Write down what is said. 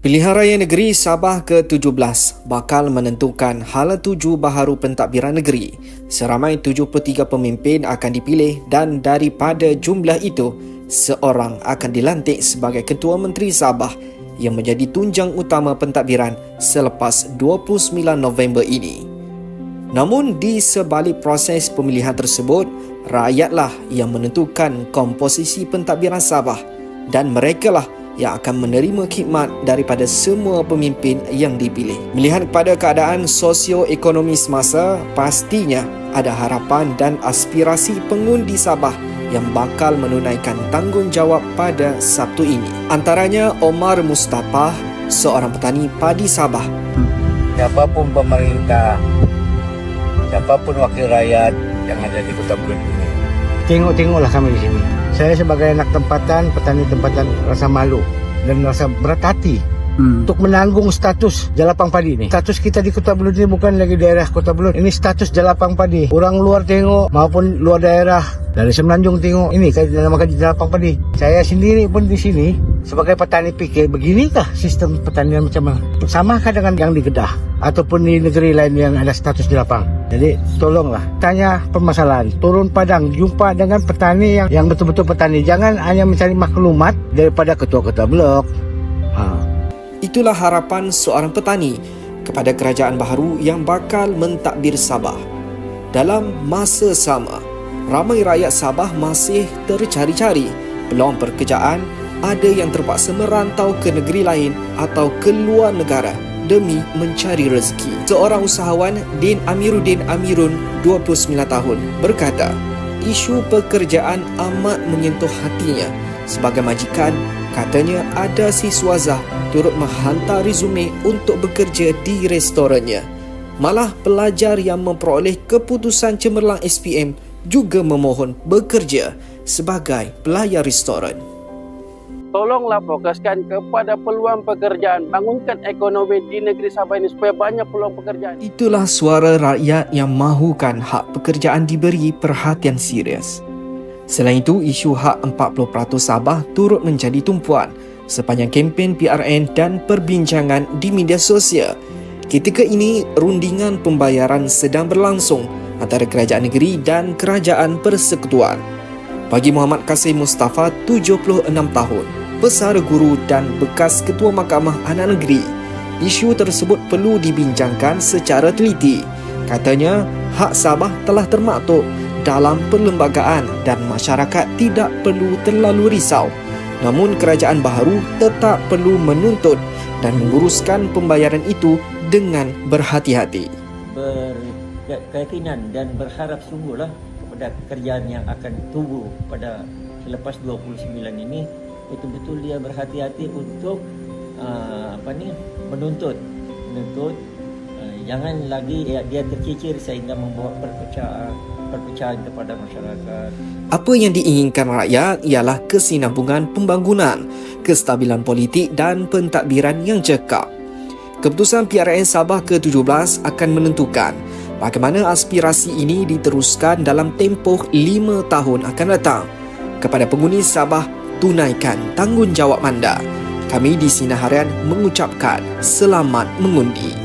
Pilihan Raya Negeri Sabah ke-17 bakal menentukan hala tuju baharu pentadbiran negeri. Seramai 73 pemimpin akan dipilih dan daripada jumlah itu, seorang akan dilantik sebagai Ketua Menteri Sabah yang menjadi tunjang utama pentadbiran selepas 29 November ini. Namun di sebalik proses pemilihan tersebut, rakyatlah yang menentukan komposisi pentadbiran Sabah dan merekalah yang akan menerima khidmat daripada semua pemimpin yang dipilih. Melihat kepada keadaan sosio-ekonomi semasa, pastinya ada harapan dan aspirasi pengundi Sabah yang bakal menunaikan tanggungjawab pada Sabtu ini. Antaranya Omar Mustapha, seorang petani padi Sabah. Siapapun pemerintah, siapapun wakil rakyat yang ada di Kota Belud ini, tengoklah kami di sini. Saya sebagai anak tempatan, petani tempatan, rasa malu dan rasa berat hati untuk menanggung status jalapang padi ini. Status kita di Kota Belud ini bukan lagi daerah Kota Belud, ini status jalapang padi. Orang luar tengok maupun luar daerah dari Semenanjung tengok, ini nama kaji jalapang padi. Saya sendiri pun di sini sebagai petani pikir, beginikah sistem pertanian macam mana? Samakah dengan yang di Kedah ataupun di negeri lain yang ada status jalapang? Jadi tolonglah tanya permasalahan, turun padang, jumpa dengan petani yang betul-betul petani. Jangan hanya mencari maklumat daripada ketua-ketua blok. Itulah harapan seorang petani kepada kerajaan baharu yang bakal mentadbir Sabah. Dalam masa sama, ramai rakyat Sabah masih tercari-cari peluang pekerjaan. Ada yang terpaksa merantau ke negeri lain atau ke luar negara demi mencari rezeki. Seorang usahawan, Din Amiruddin Amirun, 29 tahun, berkata, isu pekerjaan amat menyentuh hatinya. Sebagai majikan, katanya ada siswa Zah turut menghantar resume untuk bekerja di restorannya. Malah pelajar yang memperoleh keputusan cemerlang SPM juga memohon bekerja sebagai pelayan restoran. Tolonglah fokuskan kepada peluang pekerjaan, bangunkan ekonomi di negeri Sabah ini supaya banyak peluang pekerjaan. Itulah suara rakyat yang mahukan hak pekerjaan diberi perhatian serius. Selain itu, isu hak 40% Sabah turut menjadi tumpuan sepanjang kempen PRN dan perbincangan di media sosial. Ketika ini, rundingan pembayaran sedang berlangsung antara kerajaan negeri dan kerajaan persekutuan. Bagi Muhammad Kasim Mustafa, 76 tahun, pesara guru dan bekas Ketua Mahkamah Anak Negeri, isu tersebut perlu dibincangkan secara teliti. Katanya, hak Sabah telah termaktub dalam perlembagaan dan masyarakat tidak perlu terlalu risau. Namun kerajaan baharu tetap perlu menuntut dan menguruskan pembayaran itu dengan berhati-hati. Berkeyakinan dan berharap sungguhlah kepada kerajaan yang akan tubuh pada selepas 29 ini, betul-betul dia berhati-hati untuk menuntut jangan lagi dia tercicir sehingga membawa perpecahan kepada masyarakat. Apa yang diinginkan rakyat ialah kesinambungan pembangunan, kestabilan politik dan pentadbiran yang cekap. Keputusan PRN Sabah ke-17 akan menentukan bagaimana aspirasi ini diteruskan dalam tempoh 5 tahun akan datang. Kepada penghuni Sabah, tunaikan tanggungjawab anda. Kami di Sinar Harian mengucapkan selamat mengundi.